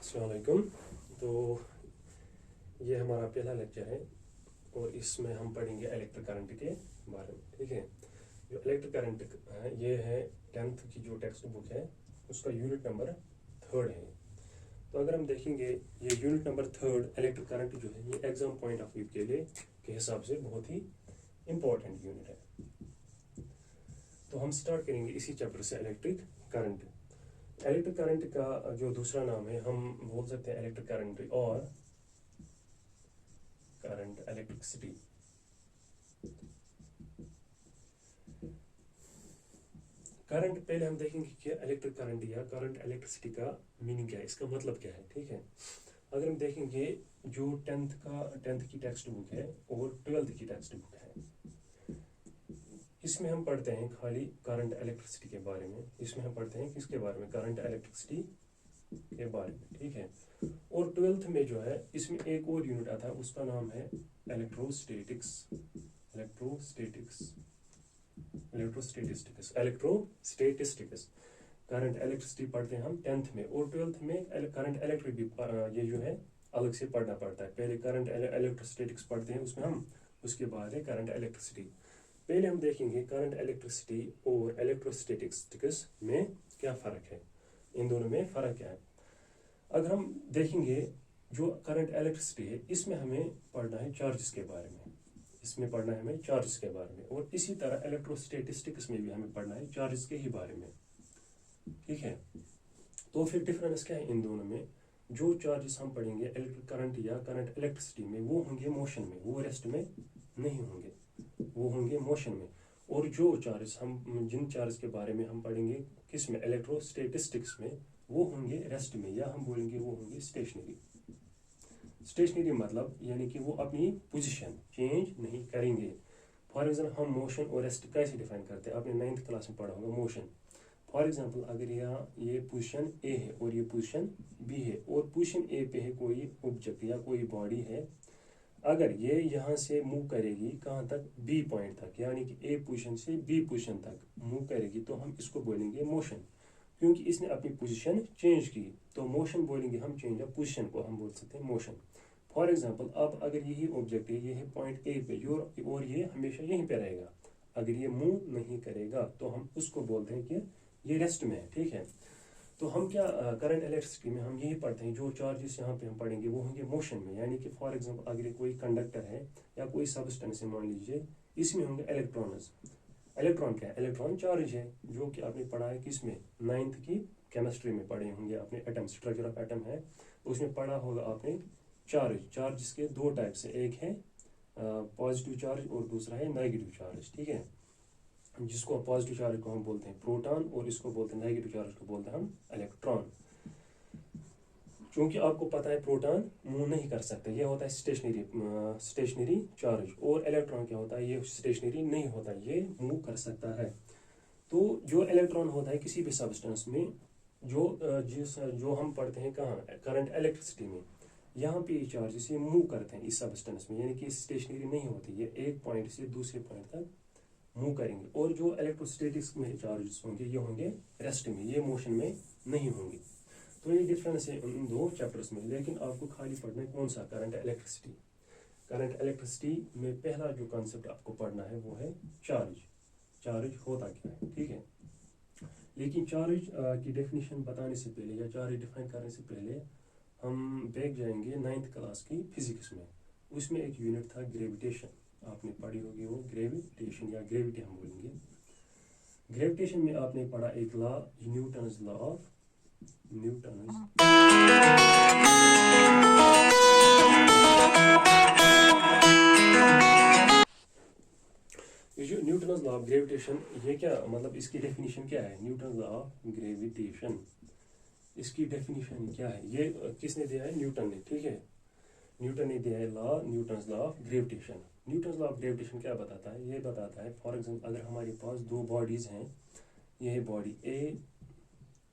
अस्सलाम वालेकुम। तो ये हमारा पहला लेक्चर है और इसमें हम पढ़ेंगे इलेक्ट्रिक करंट के बारे में। ठीक है, जो इलेक्ट्रिक करंट है ये है 10th की जो टेक्स्ट बुक है उसका यूनिट नंबर 3rd है। तो अगर हम देखेंगे ये unit number 3rd electric current जो है ये एग्जाम पॉइंट ऑफ व्यू के लिए के हिसाब से बहुत ही इम्पोर्टेंट यूनिट है। तो हम स्टार्ट करेंगे इसी चैप्टर से इलेक्ट्रिक करंट। इलेक्ट्रिक करंट का जो दूसरा नाम है हम बोल सकते हैं इलेक्ट्रिक करंट और करंट इलेक्ट्रिसिटी। करंट पहले हम देखेंगे कि इलेक्ट्रिक करंट या करंट इलेक्ट्रिसिटी का मीनिंग क्या है, इसका मतलब क्या है। ठीक है, अगर हम देखेंगे जो 10th की टेक्स्ट बुक है और 12th की टेक्स्ट बुक है इसमें हम पढ़ते हैं खाली करंट इलेक्ट्रिसिटी के बारे में। इसमें हम पढ़ते हैं किसके बारे में, करंट इलेक्ट्रिसिटी के बारे में। ठीक है, और 12th में जो है इसमें एक और यूनिट आता है उसका नाम है इलेक्ट्रोस्टैटिक्स। करंट इलेक्ट्रिसिटी पढ़ते हैं हम 10th में, और 12th में करंट इलेक्ट्रिक भी ये जो है अलग से पढ़ना पड़ता है। पहले करंट इलेक्ट्रोस्टैटिक्स पढ़ते हैं उसमें हम, उसके बाद है करंट इलेक्ट्रिसिटी। पहले हम देखेंगे करंट इलेक्ट्रिसिटी और इलेक्ट्रोस्टैटिक्स में क्या फ़र्क है, इन दोनों में फ़र्क क्या है। अगर हम देखेंगे जो करंट इलेक्ट्रिसिटी है इसमें हमें पढ़ना है चार्जेस के बारे में, इसमें पढ़ना है हमें चार्जेस के बारे में, और इसी तरह इलेक्ट्रोस्टैटिक्स में भी हमें पढ़ना है चार्जेस के ही बारे में। ठीक है, तो फिर डिफरेंस क्या है इन दोनों में। जो चार्जेस हम पढ़ेंगे इलेक्ट्रिक करंट या करंट इलेक्ट्रिसिटी में वो होंगे मोशन में, वो रेस्ट में नहीं होंगे, वो होंगे मोशन में। और जो चार्जेस हम जिन चार्ज के बारे में हम पढ़ेंगे किस में, इलेक्ट्रोस्टैटिक्स में, वो होंगे रेस्ट में, या हम बोलेंगे वो होंगे स्टेशनरी मतलब यानी कि वो अपनी पोजीशन चेंज नहीं करेंगे। फॉर एग्जाम्पल हम मोशन और रेस्ट कैसे डिफाइन करते हैं, आपने 9th क्लास में पढ़ा होगा मोशन। फॉर एग्जाम्पल अगर यहाँ ये पोजीशन ए है और ये पोजीशन बी है, और पोजीशन ए पे है कोई ऑब्जेक्ट या कोई बॉडी है, अगर ये यहाँ से मूव करेगी कहाँ तक, बी पॉइंट तक, यानी कि ए पोजीशन से बी पोजीशन तक मूव करेगी, तो हम इसको बोलेंगे मोशन, क्योंकि इसने अपनी पोजीशन चेंज की। तो मोशन बोलेंगे हम, चेंज ऑफ पोजीशन को हम बोल सकते हैं मोशन। फॉर एग्जांपल अब अगर यही ऑब्जेक्ट है, ये है पॉइंट ए पे और ये हमेशा यहीं पे रहेगा, अगर ये मूव नहीं करेगा तो हम उसको बोलते हैं कि ये रेस्ट में है। ठीक है, तो हम क्या करंट इलेक्ट्रिसिटी में हम यही पढ़ते हैं, जो चार्जेस यहाँ पे हम पढ़ेंगे वो होंगे मोशन में, यानी कि फॉर एग्जांपल अगर कोई कंडक्टर है या कोई सबस्टेंस है मान लीजिए, इसमें होंगे इलेक्ट्रॉन्स। इलेक्ट्रॉन क्या है, इलेक्ट्रॉन चार्ज है, जो कि आपने पढ़ा है किसमें, 9th की केमिस्ट्री में पढ़े होंगे आपने, एटम, स्ट्रक्चर ऑफ एटम है उसमें पढ़ा होगा आपने। चार्ज के दो टाइप्स है, एक है पॉजिटिव चार्ज और दूसरा है नेगेटिव चार्ज। ठीक है, जिसको पॉजिटिव चार्ज को हम बोलते हैं प्रोटॉन और इसको बोलते हैं नेगेटिव चार्ज को बोलते हैं हम इलेक्ट्रॉन। क्योंकि आपको पता है प्रोटॉन मूव नहीं कर सकता, ये होता है स्टेशनरी चार्ज, और इलेक्ट्रॉन क्या होता है, ये स्टेशनरी नहीं होता, ये मूव कर सकता है। तो जो इलेक्ट्रॉन होता है किसी भी सब्सटेंस में, जो हम पढ़ते हैं कहाँ, करंट इलेक्ट्रिसिटी में, यहाँ पे चार्जेस ये मूव करते हैं इस सब्सटेंस में, यानी कि स्टेशनरी नहीं होती, ये एक पॉइंट से दूसरे पॉइंट तक मूव करेंगे। और जो इलेक्ट्रोस्टैटिक्स में चार्जेस होंगे ये होंगे रेस्ट में, ये मोशन में नहीं होंगे। तो ये डिफरेंस है इन दो चैप्टर्स में। लेकिन आपको खाली पढ़ना है कौन सा, करंट इलेक्ट्रिसिटी। करंट इलेक्ट्रिसिटी में पहला जो कॉन्सेप्ट आपको पढ़ना है वो है चार्ज होता क्या है। ठीक है, लेकिन चार्ज की डेफिनेशन बताने से पहले या चार्ज डिफाइन करने से पहले हम बैक जाएंगे 9th क्लास की फिजिक्स में। उसमें एक यूनिट था ग्रेविटेशन, आपने पढ़ी होगी वो, ग्रेविटेशन या ग्रेविटी हम बोलेंगे। ग्रेविटेशन में आपने पढ़ा एक लॉ, न्यूटन्स लॉ ऑफ ये जो न्यूटन्स लॉ ऑफ ग्रेविटेशन, ये क्या मतलब, इसकी डेफिनेशन क्या है, न्यूटन्स लॉ ऑफ ग्रेविटेशन, इसकी डेफिनेशन क्या है, ये किसने दिया है, न्यूटन ने। ठीक है, न्यूटन ने दिया है law, Newton's law of gravitation. Newton's law of gravitation क्या बताता है, ये बताता है फॉर एग्जांपल अगर हमारे पास दो बॉडीज हैं, ये है बॉडी ए,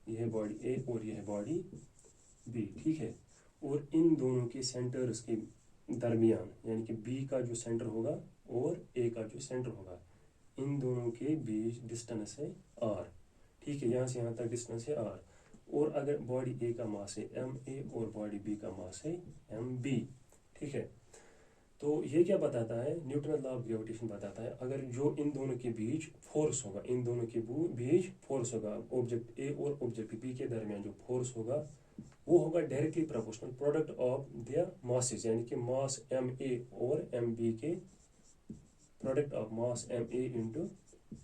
ये है बॉडी ए और ये है बॉडी बी। ठीक है, और इन दोनों के सेंटर्स के दरमियान, यानी कि बी का जो सेंटर होगा और ए का जो सेंटर होगा, इन दोनों के बीच डिस्टेंस है आर। ठीक है, यहाँ से यहाँ तक डिस्टेंस है आर, और अगर बॉडी ए का मास है ma और बॉडी बी का मास है mb, ठीक है। तो ये क्या बताता है, न्यूटन लॉ ऑफ ग्रेविटेशन बताता है अगर जो इन दोनों के बीच फोर्स होगा, इन दोनों के बीच फोर्स होगा, ऑब्जेक्ट ए और ऑब्जेक्ट बी के दरमियान जो फोर्स होगा वो होगा directly proportional product of their masses, यानी कि मास एम ए और एम बी के product of mass m a into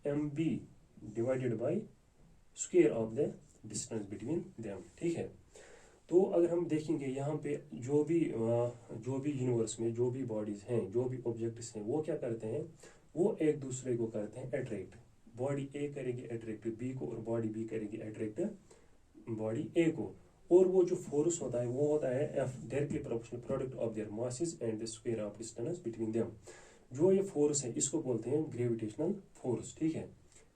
m b divided by square of the distance between them, ठीक है। तो अगर हम देखेंगे यहाँ पे जो भी यूनिवर्स में जो भी बॉडीज हैं, जो भी ऑब्जेक्ट्स हैं, वो क्या करते हैं, वो एक दूसरे को करते हैं अट्रैक्ट। बॉडी ए करेगी अट्रैक्ट बी को और बॉडी बी करेगी अट्रैक्ट बॉडी ए को, और वो जो फोर्स होता है वो होता है F, directly proportional product of their masses and the square of distance between them. जो ये फोर्स है इसको बोलते हैं ग्रेविटेशनल फोर्स, ठीक है।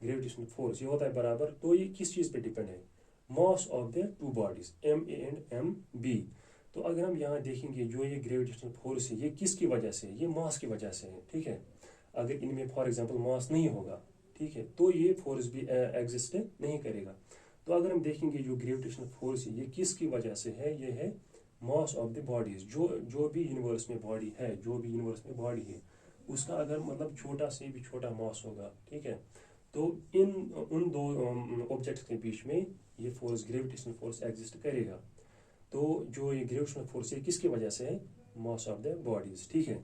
ग्रेविटेशनल फोर्स ये होता है बराबर, तो ये किस चीज़ पे डिपेंड है, mass of the two bodies m a and m b. तो अगर हम यहाँ देखेंगे जो ये ग्रेविटेशनल फोर्स है ये किसकी वजह से है, ये मास की वजह से है, ठीक है। अगर इनमें फॉर एग्जांपल मास नहीं होगा, ठीक है, तो ये फोर्स भी एग्जिस्ट नहीं करेगा। तो अगर हम देखेंगे जो ग्रेविटेशनल फोर्स है ये किसकी वजह से है, ये है मास ऑफ द बॉडीज। जो भी यूनिवर्स में बॉडी है, जो भी यूनिवर्स में बॉडी है उसका अगर मतलब छोटा से भी छोटा मास होगा, ठीक है, तो उन दो ऑब्जेक्ट्स के बीच में ये फोर्स ग्रेविटेशनल फोर्स एग्जिस्ट करेगा। तो जो ये ग्रेविटेशनल फोर्स है किसकी वजह से है, मास ऑफ द बॉडीज, ठीक है।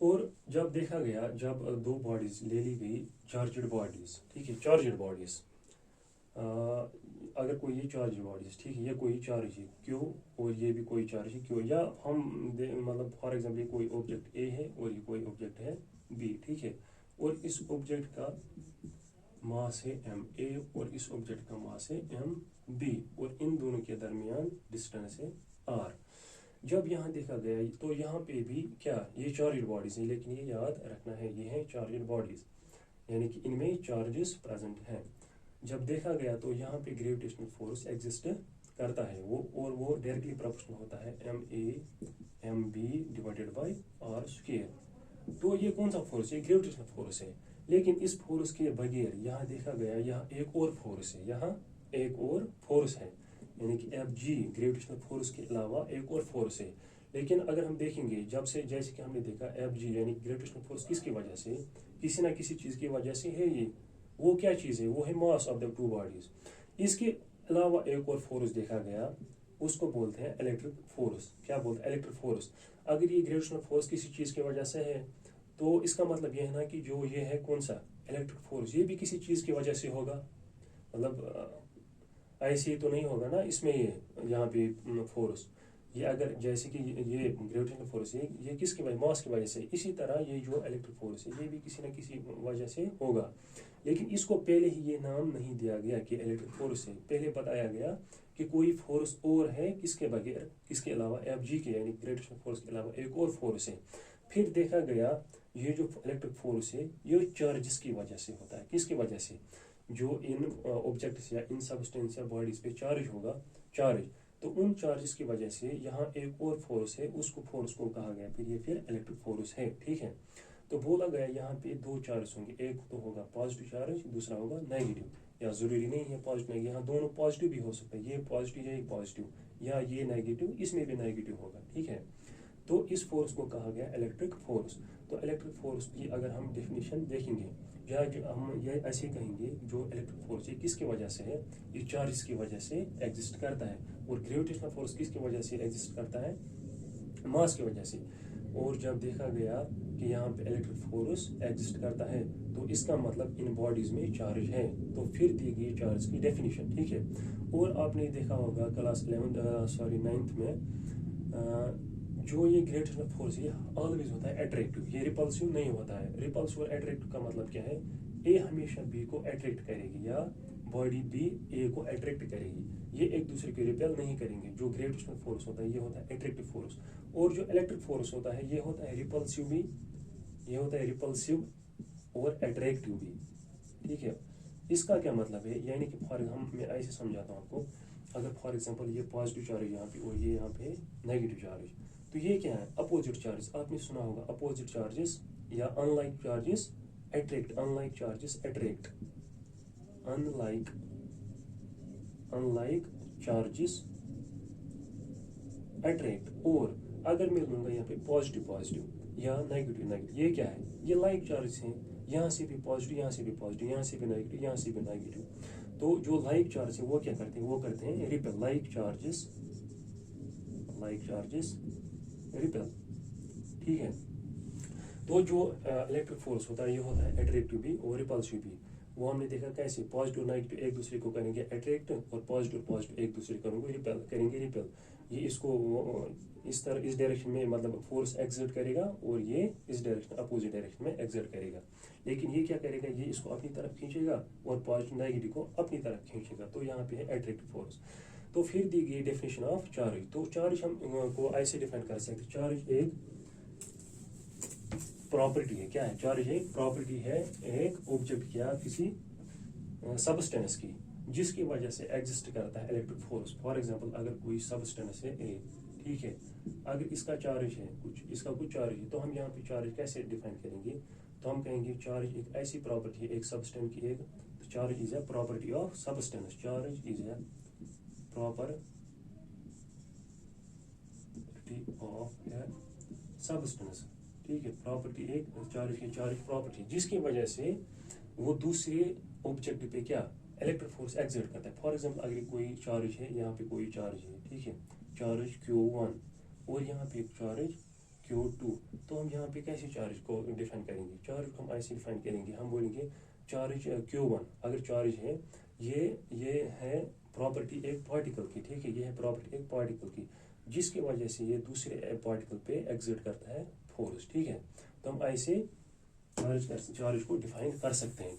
और जब देखा गया, जब दो बॉडीज ले ली गई चार्जड बॉडीज, ठीक है, चार्जड बॉडीज, अगर कोई ये चार्ज बॉडीज, ठीक है, ये कोई चार्ज है क्यों और ये भी कोई चार्ज है क्यों, या हम मतलब फॉर एग्जांपल ये कोई ऑब्जेक्ट ए है और ये कोई ऑब्जेक्ट है बी, ठीक है, और इस ऑब्जेक्ट का मास है एम ए और इस ऑब्जेक्ट का मास है एम बी, और इन दोनों के दरमियान डिस्टेंस है आर। जब यहाँ देखा गया तो यहाँ पे भी क्या ये चार्जड बॉडीज है, लेकिन ये याद रखना है ये है चार्जड बॉडीज, यानी कि इनमें चार्जेस प्रेजेंट हैं। जब देखा गया तो यहाँ पे ग्रेविटेशनल फोर्स एग्जिस्ट करता है वो, और वो डायरेक्टली प्रोपोर्शनल होता है m a m b divided by r square. तो ये कौन सा फोर्स है, ग्रेविटेशनल फोर्स है। लेकिन इस फोर्स के बगैर यहाँ देखा गया यहाँ एक और फोर्स है, यहाँ एक और फोर्स है, यानी कि एफ जी ग्रेविटेशनल फोर्स के अलावा एक और फोर्स है। लेकिन अगर हम देखेंगे जब से जैसे कि हमने देखा एफ जी यानी ग्रेविटेशनल फोर्स किसकी वजह से, किसी ना किसी चीज़ की वजह से है ये, वो क्या चीज़ है, वो है mass of the two bodies. इसके अलावा एक और फोर्स देखा गया उसको बोलते हैं इलेक्ट्रिक फोर्स। क्या बोलते हैं, इलेक्ट्रिक फोर्स। अगर ये ग्रेविटेशनल फोर्स किसी चीज़ की वजह से है तो इसका मतलब ये है ना कि जो ये है कौन सा इलेक्ट्रिक फोर्स, ये भी किसी चीज़ की वजह से होगा, मतलब ऐसे ही तो नहीं होगा ना इसमें ये यहाँ पे फोर्स, ये अगर जैसे कि ये ग्रेविटेशनल फोर्स है ये किसकी वजह, मास की वजह से, इसी तरह ये जो इलेक्ट्रिक फोर्स है ये भी किसी न किसी वजह से होगा। लेकिन इसको पहले ही ये नाम नहीं दिया गया कि इलेक्ट्रिक फोर्स है, पहले बताया गया कि कोई फोर्स और है किसके बगैर, किसके अलावा एफ जी के यानी ग्रेविटेशनल फोर्स के अलावा एक और फोर्स है। फिर देखा गया ये जो इलेक्ट्रिक फोर्स है ये चार्जेस की वजह से होता है, किसकी वजह से, जो इन ऑब्जेक्ट्स या इन सब्सटेंस या बॉडीज पे चार्ज होगा, चार्ज, तो उन चार्जेस की वजह से यहाँ एक और फोर्स है, उसको फोर्स को कहा गया फिर इलेक्ट्रिक फोर्स है, ठीक है। तो बोला गया यहाँ पे दो चार्ज होंगे, एक तो होगा पॉजिटिव चार्ज, दूसरा होगा नेगेटिव, या जरूरी नहीं है पॉजिटिव नेगेटिव, यहाँ दोनों पॉजिटिव भी हो सकता है, ये पॉजिटिव या ये पॉजिटिव, या ये नेगेटिव इसमें भी नेगेटिव होगा, ठीक है। तो इस फोर्स को कहा गया इलेक्ट्रिक फोर्स। तो इलेक्ट्रिक फोर्स की अगर हम डेफिनेशन देखेंगे या जो हम ये ऐसे कहेंगे जो इलेक्ट्रिक फोर्स है किसकी वजह से है, ये चार्ज की वजह से एग्जिस्ट करता है, और ग्रेविटेशनल फोर्स किसकी वजह से एग्जिस्ट करता है, मास की वजह से। और जब देखा गया कि यहाँ पे इलेक्ट्रिक फोर्स एग्जिस्ट करता है तो इसका मतलब इन बॉडीज में चार्ज है, तो फिर दी गई चार्ज की डेफिनेशन, ठीक है। और आपने देखा होगा क्लास 9th में जो ये ग्रेविटेशनल फोर्स है ऑलवेज होता है अट्रैक्टिव, ये रिपल्सिव नहीं होता है। रिपल्सिव और अट्रैक्टिव का मतलब क्या है, ए हमेशा बी को अट्रैक्ट करेगी या बॉडी बी ए को अट्रैक्ट करेगी, ये एक दूसरे को रिपेल नहीं करेंगे। जो ग्रेविटेशनल फोर्स होता है ये होता है अट्रैक्टिव फोर्स, और जो इलेक्ट्रिक फोर्स होता है ये होता है रिपल्सिव भी, ये होता है रिपल्सिव और अट्रैक्टिव भी, ठीक है। इसका क्या मतलब है, यानी कि मैं ऐसे समझाता हूँ आपको, अगर फॉर एग्जाम्पल ये पॉजिटिव चार्ज यहाँ पे और ये यहाँ पे नेगेटिव चार्ज, तो ये क्या है अपोजिट चार्जेस। आपने सुना होगा अपोजिट चार्जेस या unlike charges attract, unlike charges attract, unlike charges attract। और अगर मैं लूंगा यहाँ पे पॉजिटिव पॉजिटिव या नेगेटिव नेगेटिव, ये क्या है, ये लाइक चार्जेस हैं, यहाँ से भी पॉजिटिव, यहाँ से भी पॉजिटिव, यहाँ से भी नेगेटिव, यहाँ से भी नेगेटिव। तो जो लाइक चार्ज है वो क्या करते हैं, वो करते हैं रिपेल, लाइक चार्जेस रिपेल, ठीक है। तो जो इलेक्ट्रिक फोर्स होता है ये होता है अट्रैक्टिव भी और रिपल्सिव भी। वो हमने देखा कैसे, पॉजिटिव नेगेटिव एक दूसरे को करेंगे अट्रैक्ट और पॉजिटिव एक दूसरे को करेंगे रिपेल। ये इसको इस तरह इस डायरेक्शन में मतलब फोर्स एक्सर्ट करेगा और ये इस डायरेक्शन अपोजिट डायरेक्शन में एक्सर्ट करेगा। लेकिन ये क्या करेगा, ये इसको अपनी तरफ खींचेगा और पॉजिटिव नेगेटिव को अपनी तरफ खींचेगा। तो यहाँ पे है अट्रैक्टिव फोर्स। तो फिर दी गई डेफिनेशन ऑफ चार्ज। तो चार्ज हम को ऐसे डिफाइन कर सकते, चार्ज एक प्रॉपर्टी है। क्या है चार्ज? एक प्रॉपर्टी है एक ऑब्जेक्ट या किसी सबस्टेंस की, जिसकी वजह से एग्जिस्ट करता है इलेक्ट्रिक फोर्स। फॉर एग्जांपल अगर कोई सबस्टेंस है ए, ठीक है, अगर इसका चार्ज है इसका कुछ चार्ज है, तो हम यहाँ पे चार्ज कैसे डिफाइन करेंगे? तो हम कहेंगे चार्ज एक ऐसी प्रॉपर्टी है एक सबस्टेंस की, एक charge is a property of substance, charge is a property of A substance, ठीक है। प्रॉपर्टी एक चार्ज की चार्ज प्रॉपर्टी, जिसकी वजह से वो दूसरे ऑब्जेक्ट पे क्या इलेक्ट्रिक फोर्स एक्सर्ट करता है। फॉर एग्जांपल अगर कोई चार्ज है, यहाँ पे कोई चार्ज है, ठीक है, चार्ज Q1 और यहाँ पे एक चार्ज Q2, तो हम यहाँ पे कैसे चार्ज को डिफाइन करेंगे? चार्ज को हम ऐसे डिफाइन करेंगे, हम बोलेंगे चार्ज Q1 अगर चार्ज है, ये है प्रॉपर्टी एक पार्टिकल की, ठीक है, ये है प्रॉपर्टी एक पार्टिकल की, जिसकी वजह से ये दूसरे पार्टिकल पे एक्सर्ट करता है फोर्स, ठीक है। तो हम ऐसे चार्ज को डिफाइन कर सकते हैं।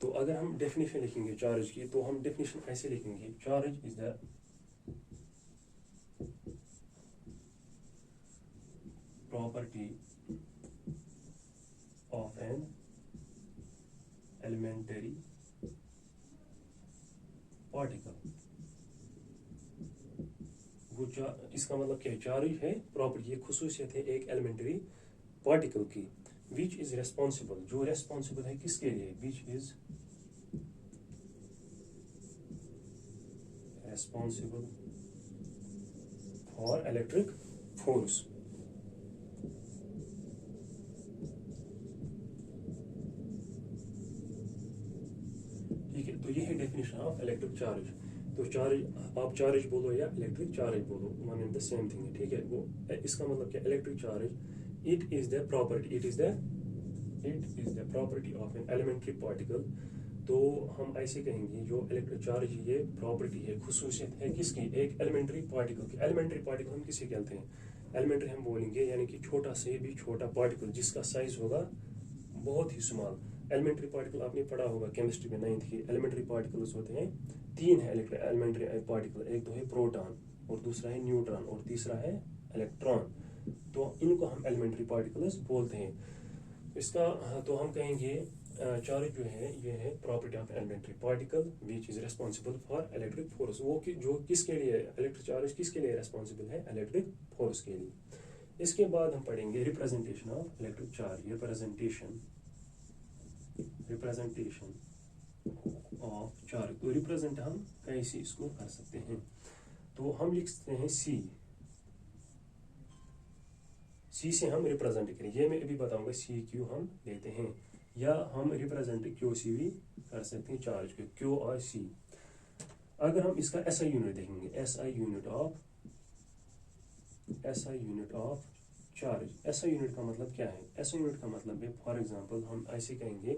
तो अगर हम डेफिनेशन लिखेंगे चार्ज की, तो हम डेफिनेशन ऐसे लिखेंगे, charge is the property of an elementary particle. वो इसका मतलब क्या है, चार्ज है प्रॉपर्टी, ये खुसूसियत है एक एलिमेंटरी पार्टिकल की, विच इज रेस्पॉन्सिबल, जो रेस्पॉन्सिबल है किसके लिए, which is responsible for electric force. ठीक है, तो ये है डेफिनेशन ऑफ इलेक्ट्रिक चार्ज। तो चार्ज, आप चार्ज बोलो या इलेक्ट्रिक चार्ज बोलो, one and the same thing है, ठीक है। वो इसका मतलब क्या, electric charge it is the property of an elementary particle. तो हम ऐसे कहेंगे जो इलेक्ट्रिक चार्ज ये प्रॉपर्टी है, खुसूसियत है किसकी, एक एलिमेंट्री पार्टिकल की। एलिमेंट्री पार्टिकल हम किसे कहते हैं, एलिमेंट्री हम बोलेंगे यानी कि छोटा से भी छोटा पार्टिकल जिसका साइज होगा बहुत ही स्मॉल। एलिमेंट्री पार्टिकल आपने पढ़ा होगा केमिस्ट्री में 9th की, एलिमेंट्री पार्टिकल्स होते हैं 3 है एलिमेंट्री पार्टिकल, एक तो है प्रोटॉन और दूसरा है न्यूट्रॉन और तीसरा है इलेक्ट्रॉन। तो इनको हम एलिमेंट्री पार्टिकल्स बोलते हैं। इसका तो हम कहेंगे चार्ज जो है ये है property of elementary particle which is responsible for electric force. वो जो किसके लिए, इलेक्ट्रिक चार्ज किसके लिए रेस्पॉन्सिबल है, इलेक्ट्रिक फोर्स के लिए। इसके बाद हम पढ़ेंगे representation of electric charge, representation of charge. तो रिप्रेजेंट हम कैसे इसको कर सकते हैं, तो हम लिख सकते हैं सी से हम रिप्रेजेंट करें, ये मैं अभी बताऊंगा सी क्यू हम लेते हैं, या हम रिप्रेजेंट क्यू सी भी कर सकते हैं चार्ज के, क्यू और सी। अगर हम इसका एसआई यूनिट देखेंगे, SI unit of charge, SI unit का मतलब क्या है, एसआई यूनिट का मतलब है फॉर एग्जांपल हम ऐसे कहेंगे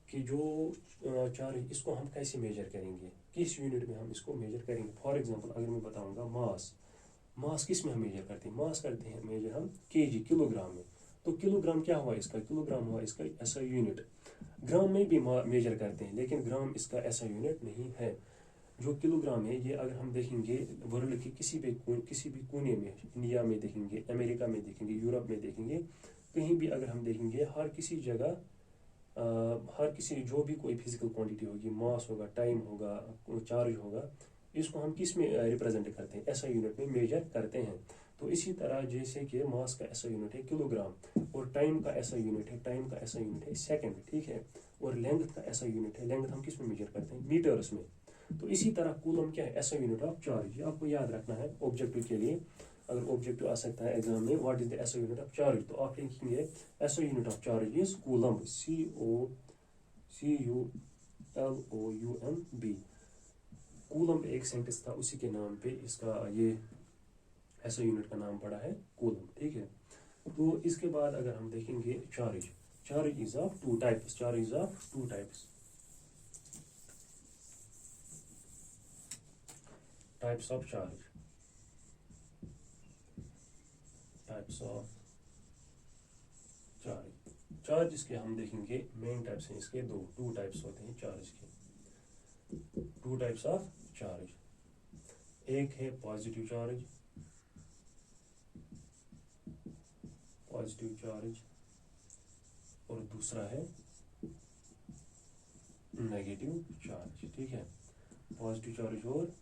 कि जो चार्ज इसको हम कैसे मेजर करेंगे, किस यूनिट में हम इसको मेजर करेंगे। फॉर एग्जांपल अगर मैं बताऊंगा मास किस में हम मेजर करते हैं, मास करते हैं मेजर हम केजी, किलोग्राम में। तो किलोग्राम क्या हुआ इसका, किलोग्राम हुआ इसका ऐसा यूनिट। ग्राम में भी मेजर करते हैं, लेकिन ग्राम इसका ऐसा यूनिट नहीं है। जो किलोग्राम है ये अगर हम देखेंगे वर्ल्ड के किसी भी कोने में, इंडिया में देखेंगे, अमेरिका में देखेंगे, यूरोप में देखेंगे, कहीं भी अगर हम देखेंगे, हर किसी जगह हर किसी जो भी कोई फिजिकल क्वांटिटी होगी, मास होगा, टाइम होगा, चार्ज होगा, इसको हम किस में रिप्रेजेंट करते हैं, एसआई यूनिट में मेजर करते हैं। तो इसी तरह जैसे कि मास का एसआई यूनिट है किलोग्राम, और टाइम का एसआई यूनिट है, टाइम का एसआई यूनिट है सेकंड, ठीक है, और लेंथ का एसआई यूनिट है, लेंथ हम किस में मेजर करते हैं, मीटर्स में। तो इसी तरह कूलम क्या है, एसआई यूनिट ऑफ चार्ज। आपको याद रखना है ऑब्जेक्टिव के लिए, अगर ऑब्जेक्टिव आ सकता है एग्जाम में, what is the SI unit of charge, तो आप लिखेंगे SI unit of charge is coulomb, CULOUMB। Coulomb एक सेंटेंस था, उसी के नाम पे इसका ये एसआई यूनिट का नाम पड़ा है कूलम, ठीक है। तो इसके बाद अगर हम देखेंगे charge, charge is of two types, charge is of two types, types of charge, types of charge. Charge इसके हम देखेंगे मेन टाइप्स हैं इसके दो, टू टाइप्स होते हैं चार्ज के, टू टाइप्स ऑफ चार्ज। एक है पॉजिटिव चार्ज, पॉजिटिव चार्ज, और दूसरा है नेगेटिव चार्ज, ठीक है। पॉजिटिव चार्ज और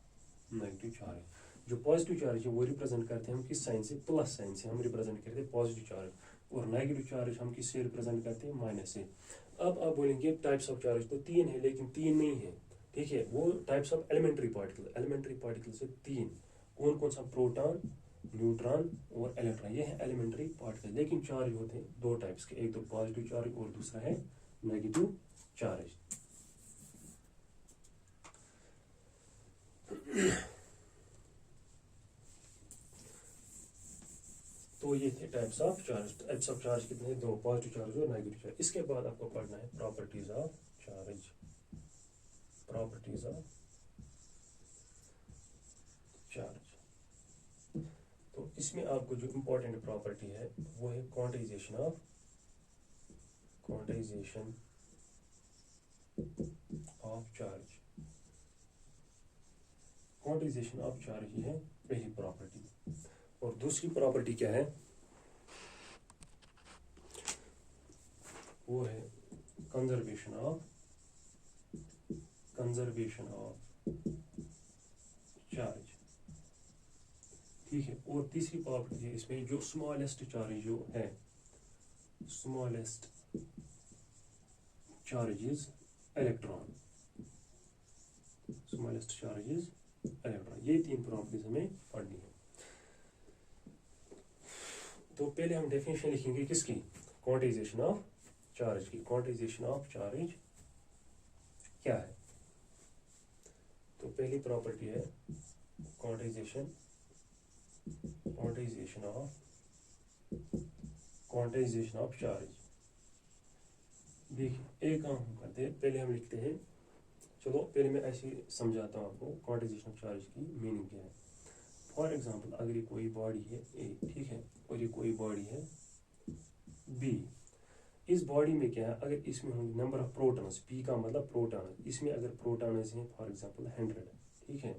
नेगेटिव चार्ज। जो पॉजिटिव चार्ज है वो रिप्रेजेंट करते हैं हम किस साइन से, प्लस साइन से हम रिप्रेजेंट करते हैं पॉजिटिव चार्ज, और नेगेटिव चार्ज हम किससे रिप्रेजेंट करते हैं, माइनस से। अब आप बोलेंगे टाइप्स ऑफ चार्ज तो तीन है, लेकिन तीन नहीं है, ठीक है, वो types of elementary particle, elementary particle से तीन, कौन कौन सा, प्रोटॉन, न्यूट्रॉन और इलेक्ट्रॉन, ये है एलिमेंट्री पार्टिकल। लेकिन चार्ज होते हैं दो टाइप्स के, एक तो पॉजिटिव चार्ज और दूसरा है नेगेटिव चार्ज। तो ये थे types of charge. Types of charge कितने, दो, पॉजिटिव चार्ज और नेगेटिव चार्ज। इसके बाद आपको पढ़ना है properties of charge, properties of charge. तो इसमें आपको जो इम्पोर्टेंट प्रॉपर्टी है वो है quantisation of, quantisation of charge, quantisation of charge ही है पहली प्रॉपर्टी। और दूसरी प्रॉपर्टी क्या है, वो है conservation of, conservation of charge, ठीक है। और तीसरी प्रॉपर्टी है इसमें जो स्मॉलेस्ट चार्ज जो है, smallest charge is electron, smallest charge is electron. ये तीन प्रॉपर्टीज हमें पढ़नी है। तो पहले हम डेफिनेशन लिखेंगे किसकी, क्वांटाइजेशन ऑफ चार्ज की। क्वांटाइजेशन ऑफ चार्ज क्या है, तो पहली प्रॉपर्टी है quantization, quantization of, quantisation of charge. देखिए एक काम हम करते हैं, पहले हम लिखते हैं, चलो पहले मैं ऐसे समझाता हूँ आपको क्वांटाइजेशन ऑफ चार्ज की मीनिंग क्या है। फॉर एग्जांपल अगर ये कोई बॉडी है ए, ठीक है, और ये कोई बॉडी है बी, इस बॉडी में क्या है, अगर इसमें होंगे नंबर ऑफ प्रोटॉन्स, पी का मतलब प्रोटॉन, इसमें अगर प्रोटॉन्स हैं फॉर एग्जांपल 100, ठीक है,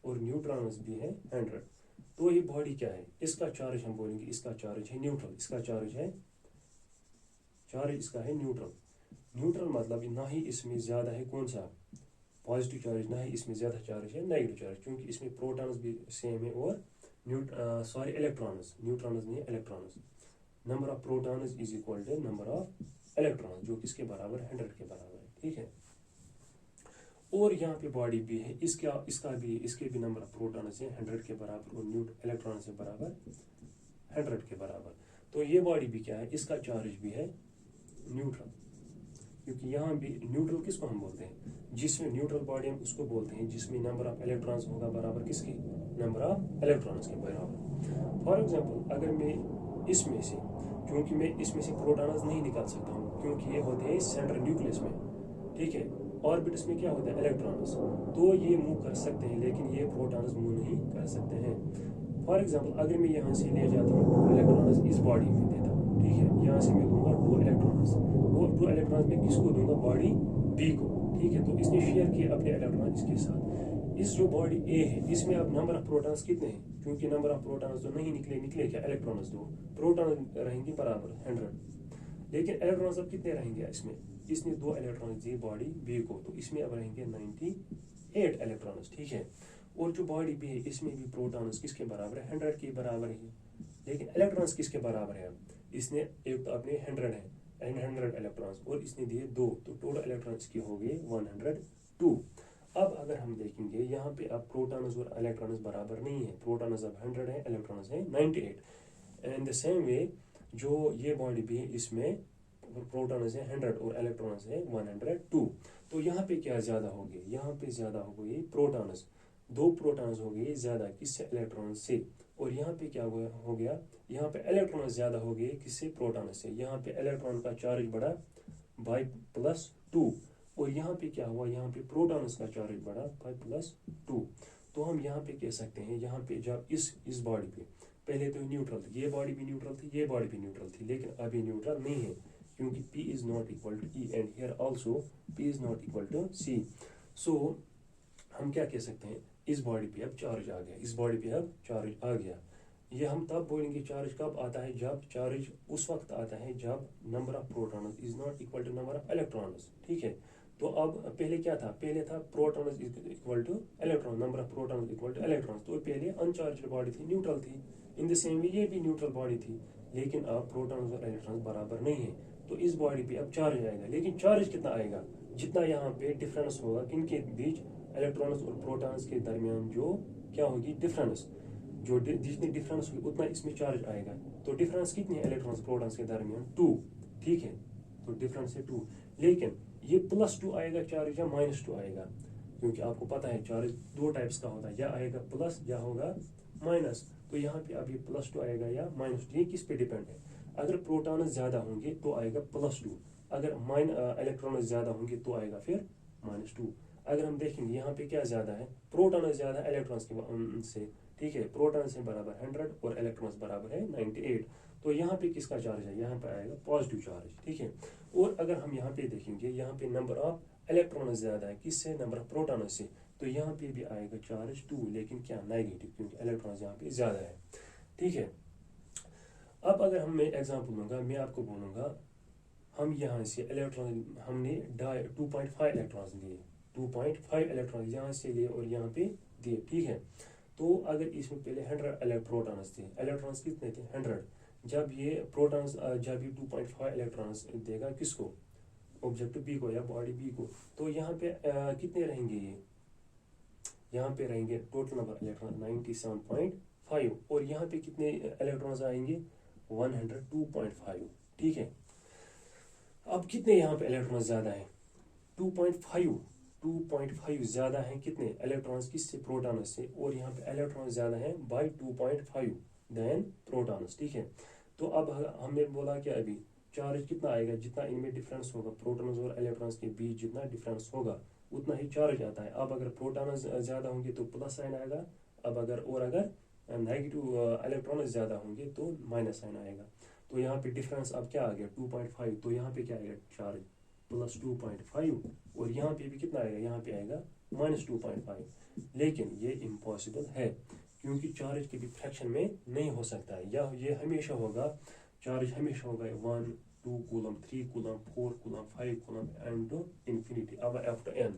और न्यूट्रॉन्स भी हैं 100, तो ये बॉडी क्या है, इसका चार्ज हम बोलेंगे, इसका चार्ज है न्यूट्रल, इसका चार्ज है, चार्ज इसका है न्यूट्रल। न्यूट्रल मतलब ना ही इसमें ज़्यादा है कौन सा, पॉजिटिव चार्ज, ना ही इसमें ज़्यादा चार्ज है नेगेटिव चार्ज, क्योंकि इसमें प्रोटॉन्स भी सेम है और इलेक्ट्रॉन्स, न्यूट्रॉन्स नहीं है, electrons. Number of protons is equal to number of electrons, जो किसके बराबर, 100 के बराबर है, ठीक है। और यहाँ पे बॉडी भी है, इसका भी, इसके भी नंबर ऑफ प्रोटॉन्स है 100 के बराबर, और इलेक्ट्रॉन से बराबर 100 के बराबर। तो ये बॉडी भी क्या है, इसका चार्ज भी है न्यूट्रल, क्योंकि यहाँ भी न्यूट्रल किसको हम बोलते हैं, जिसमें न्यूट्रल बॉडी हम उसको बोलते हैं जिसमें नंबर ऑफ इलेक्ट्रॉन्स होगा बराबर किसके, नंबर ऑफ इलेक्ट्रॉन्स के बराबर। फॉर एग्जांपल अगर मैं इसमें से, क्योंकि मैं इसमें से प्रोटॉन्स नहीं निकाल सकता हूँ, क्योंकि ये होते हैं सेंट्रल न्यूक्लियस में, ठीक है, ऑर्बिट्स में क्या होता है, इलेक्ट्रॉन्स, तो ये मूव कर सकते हैं, लेकिन ये प्रोटॉन्स मूव नहीं कर सकते हैं। फॉर एग्जांपल अगर मैं यहाँ से ले जाता हूँ 2 इलेक्ट्रॉन्स, इस बॉडी में देता हूँ, ठीक है, यहाँ से मैं दूंगा 2 इलेक्ट्रॉन्स, वो 2 इलेक्ट्रॉन्स में किसको दूंगा, बॉडी बी को, ठीक है। तो इसने शेयर किए अपने इलेक्ट्रॉन इसके साथ। इस जो बॉडी ए है, इसमें अब नंबर ऑफ प्रोटॉन्स कितने हैं, क्योंकि नंबर ऑफ प्रोटॉन्स तो नहीं निकले क्या, इलेक्ट्रॉन्स 2, प्रोटॉन रहेंगे बराबर 100, लेकिन इलेक्ट्रॉन्स अब कितने रहेंगे इसमें, इसने 2 इलेक्ट्रॉन्स दिए बॉडी बी को, तो इसमें अब रहेंगे 98 इलेक्ट्रॉन्स, ठीक है। और जो बॉडी भी है इसमें भी प्रोटॉन्स किसके बराबर है, 100 के बराबर है, लेकिन इलेक्ट्रॉन्स किसके बराबर है, इसने एक तो अपने 100 है एंड 100 इलेक्ट्रॉन्स और इसने दिए 2, तो टोटल इलेक्ट्रॉन्स की हो गए 102। अब अगर हम देखेंगे यहाँ पे अब प्रोटॉन्स और इलेक्ट्रॉन्स बराबर नहीं है, प्रोटॉन्स अब 100 है, इलेक्ट्रॉन्स है 98। एंड द सेम वे जो ये बॉडी भी है इसमें प्रोटॉन्स है 100 और इलेक्ट्रॉन्स है 102। तो यहाँ पे क्या ज़्यादा हो गए, यहाँ पे ज़्यादा हो गई प्रोटॉन्स, 2 प्रोटॉन्स हो गए ज़्यादा किससे, इलेक्ट्रॉन से। और यहाँ पे क्या हो गया, यहाँ पे इलेक्ट्रॉन ज़्यादा हो गए किससे, प्रोटॉन से। यहाँ पे इलेक्ट्रॉन का चार्ज बढ़ा बाई +2 और यहाँ पे क्या हुआ, यहाँ पे प्रोटॉन्स का चार्ज बढ़ा बाई +2। तो हम यहाँ पे कह सकते हैं, यहाँ पे जब इस बॉडी पे पहले तो न्यूट्रल थी, ये बॉडी भी न्यूट्रल थी, ये बॉडी भी न्यूट्रल थी, लेकिन अभी न्यूट्रल नहीं है क्योंकि P is not equal to E and here also P is not equal to C। So हम क्या कह सकते हैं, इस बॉडी पे अब चार्ज आ गया, इस बॉडी पे अब चार्ज आ गया। ये हम तब बोलेंगे चार्ज कब आता है, जब चार्ज उस वक्त आता है जब number of protons is not equal to number of electrons, ठीक है। तो अब पहले क्या था, पहले था protons equal to electron, number of protons equal to electrons. तो पहले अनचार्ज्ड बॉडी थी, न्यूट्रल थी। इन द सेम वे ये भी न्यूट्रल बॉडी थी, लेकिन अब प्रोटॉन्स और इलेक्ट्रॉन्स बराबर नहीं है। तो इस बॉडी पे अब चार्ज आएगा, लेकिन चार्ज कितना आएगा, जितना यहाँ पे डिफरेंस होगा किनके बीच, इलेक्ट्रॉन्स और प्रोटॉन्स के दरमियान जो क्या होगी डिफरेंस, जो जितनी डिफरेंस होगी उतना इसमें चार्ज आएगा। तो डिफरेंस कितनी है इलेक्ट्रॉन्स प्रोटॉन्स के दरमियान, 2, ठीक है। तो डिफरेंस है 2, लेकिन ये +2 आएगा चार्ज या -2 आएगा, क्योंकि आपको पता है चार्ज 2 टाइप्स का होता है, या आएगा प्लस या होगा माइनस। तो यहाँ पे अभी +2 आएगा या -2, ये किस पे डिपेंड है। अगर प्रोटॉन ज़्यादा होंगे तो आएगा +2, अगर इलेक्ट्रॉन ज़्यादा होंगे तो आएगा फिर -2। अगर हम देखेंगे यहाँ पे क्या ज़्यादा है, प्रोटॉन ज़्यादा है इलेक्ट्रॉन्स से, ठीक है। प्रोटॉन से बराबर 100 और इलेक्ट्रॉन्स बराबर है 98। तो यहाँ पे किसका चार्ज है, यहाँ पे आएगा पॉजिटिव चार्ज, ठीक है। और अगर हम यहाँ पे देखेंगे, यहाँ पे नंबर ऑफ इलेक्ट्रॉन ज़्यादा है किससे, नंबर ऑफ प्रोटॉन से, तो यहाँ पे भी आएगा चार्ज 2, लेकिन क्या नेगेटिव, क्योंकि इलेक्ट्रॉन यहाँ पे ज़्यादा है, ठीक है। अब अगर मैं एग्जाम्पल लूँगा, मैं आपको बोलूँगा हम यहाँ से इलेक्ट्रॉन हमने 2.5 इलेक्ट्रॉन्स दिए, 2.5 इलेक्ट्रॉन यहाँ से लिए और यहाँ पे दिए, ठीक है। तो अगर इसमें पहले 100 प्रोटॉन्स थे, इलेक्ट्रॉन्स कितने थे 100, जब ये प्रोटॉन्स जब ये 2.5 इलेक्ट्रॉन्स देगा किसको, ऑब्जेक्ट बी को या बॉडी बी को, तो यहाँ पे कितने रहेंगे, ये यहाँ पे रहेंगे टोटल नंबर इलेक्ट्रॉन 97.5 और यहाँ पे कितने इलेक्ट्रॉन्स आएंगे 102.5, ठीक है। अब कितने यहाँ पे इलेक्ट्रॉन्स ज़्यादा है 2.5 ज़्यादा है कितने इलेक्ट्रॉन्स किससे, प्रोटॉन्स से, और यहाँ पे इलेक्ट्रॉन्स ज़्यादा है बाई 2.5 देन प्रोटॉन्स, ठीक है। तो अब हमने बोला कि अभी चार्ज कितना आएगा, जितना इनमें डिफरेंस होगा प्रोटॉन्स और इलेक्ट्रॉन्स के बीच जितना डिफरेंस होगा उतना ही चार्ज आता है। अब अगर प्रोटॉन्स ज़्यादा होंगे तो प्लस साइन आएगा, अब अगर नेगेटिव इलेक्ट्रॉन्स ज़्यादा होंगे तो माइनस साइन आएगा। तो यहाँ पे डिफरेंस अब क्या आ गया 2.5, तो यहाँ पे क्या आएगा चार्ज +2.5 और यहाँ पे भी कितना आएगा, यहाँ पे आएगा -2.5। लेकिन ये इम्पॉसिबल है क्योंकि चार्ज के भी फ्रैक्शन में नहीं हो सकता है, या ये हमेशा होगा, चार्ज हमेशा होगा 1, 2 coulomb, 3 coulomb, 4 coulomb, 5 coulomb and to infinity, अब आफ्टर n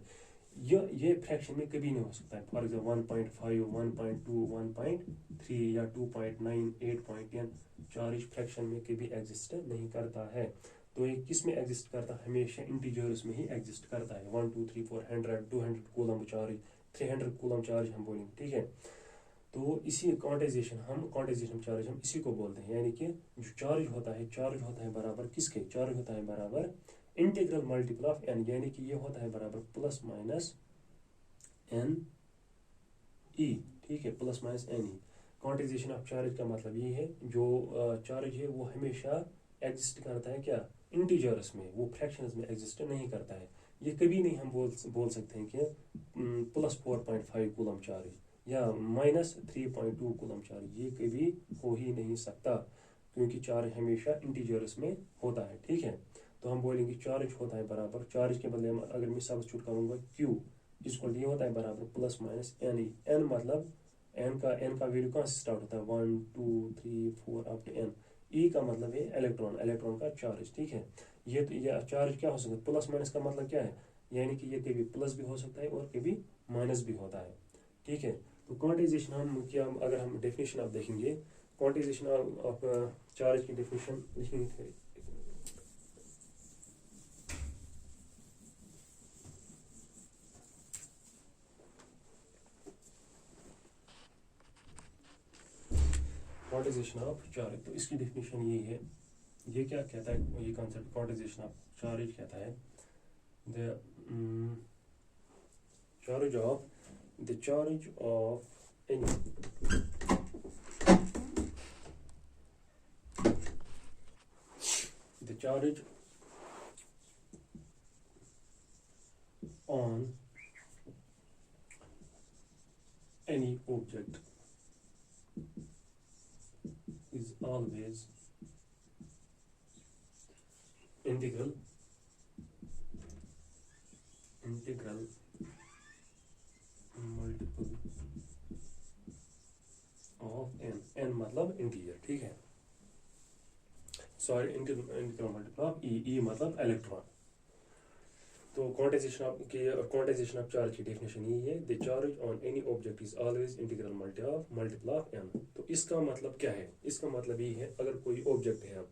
ये फ्रैक्शन में कभी नहीं हो सकता है। फॉर एग्जाम्पल 1.5, 1.2, 1.3 या 2.9, 8.10 चार्ज फ्रैक्शन में कभी एग्जिस्ट नहीं करता है। तो ये किस में एग्जिस्ट करता है, हमेशा इंटीजर्स में ही एग्जिस्ट करता है। 1, 2, 3, 4, 100, 200 कूलम चार्ज, 300 कूलम चार्ज हम बोलेंगे, ठीक है। तो इसी क्वांटाइजेशन चार्ज हम इसी को बोलते हैं, यानी कि जो चार्ज होता है बराबर किसके, चार्ज होता है बराबर इंटीग्रल मल्टीपल ऑफ n, यानी कि ये होता है बराबर प्लस माइनस n e, ठीक है, plus minus n e। Quantization of charge का मतलब ये है, जो चार्ज है वो हमेशा एग्जिस्ट करता है क्या, इंटीजर्स में, वो फ्रैक्शंस में एग्जिस्ट नहीं करता है। ये कभी नहीं हम बोल सकते हैं कि +4.5 कूलम चार्ज या -3.2 कूलम चार्ज, ये कभी हो ही नहीं सकता क्योंकि चार्ज हमेशा इंटीजर्स में होता है, ठीक है। तो हम बोलेंगे चार्ज होता है बराबर, चार्ज के बदले अगर मैं सब्स्टिट्यूट करूँगा Q इसको ये होता है बराबर plus minus n e, n मतलब n का वैल्यू कहाँ से स्टार्ट होता है 1, 2, 3, 4 अप टू n, e का मतलब है इलेक्ट्रॉन का चार्ज, ठीक है। ये चार्ज क्या हो सकता है, प्लस माइनस का मतलब क्या है, यानी कि ये कभी प्लस भी हो सकता है और कभी माइनस भी होता है, ठीक है। तो क्वांटाइजेशन हम क्या, अगर हम डेफिनेशन आप देखेंगे, क्वांटाइजेशन ऑफ चार्ज की डेफिनेशन लिखेंगे। क्वांटाइजेशन ऑफ चार्ज, तो इसकी डेफिनेशन यही है। ये क्या कहता है, ये कॉन्सेप्ट क्वांटाइजेशन ऑफ चार्ज कहता है the charge of any the charge on any object is always integral multiple of n मतलब इंटीजर, ठीक है, sorry integral multiple of e मतलब इलेक्ट्रॉन। तो क्वांटाइजेशन ऑफ चार्ज की डेफिनेशन यही है, the charge on any object is always integral multiple of n. तो इसका मतलब क्या है, इसका मतलब ये है, अगर कोई ऑब्जेक्ट है अब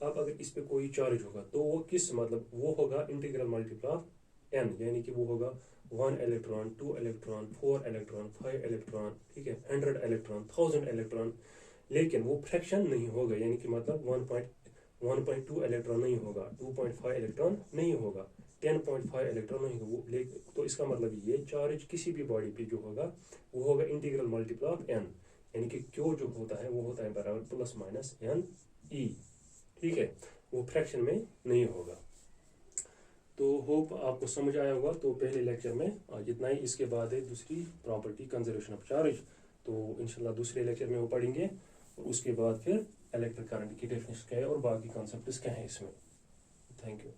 अगर इस पे कोई चार्ज होगा तो वो किस मतलब वो होगा इंटीग्रल मल्टीपल ऑफ एन, यानी कि वो होगा 1 इलेक्ट्रॉन, 2 इलेक्ट्रॉन, 4 इलेक्ट्रॉन, 5 इलेक्ट्रॉन, ठीक है, 100 इलेक्ट्रॉन, 1000 इलेक्ट्रॉन, लेकिन वो फ्रैक्शन नहीं होगा, यानी कि मतलब 1.2 इलेक्ट्रॉन नहीं होगा, 2.5 इलेक्ट्रॉन नहीं होगा, 10.5 इलेक्ट्रॉन नहीं होगा। तो इसका मतलब ये चार्ज किसी भी बॉडी पे जो होगा वो होगा इंटीग्रल मल्टीपल ऑफ एन, यानी कि क्यू जो होता है वो होता है बराबर प्लस माइनस एन ई, ठीक है, वो फ्रैक्शन में नहीं होगा। तो होप आपको समझ आया होगा। तो पहले लेक्चर में जितना ही, इसके बाद है दूसरी प्रॉपर्टी कंजर्वेशन ऑफ चार्ज, तो इंशाल्लाह दूसरे लेक्चर में वो पढ़ेंगे, और उसके बाद फिर इलेक्ट्रिक करंट की डेफिनेशन क्या है और बाकी कॉन्सेप्ट्स क्या है इसमें। Thank you.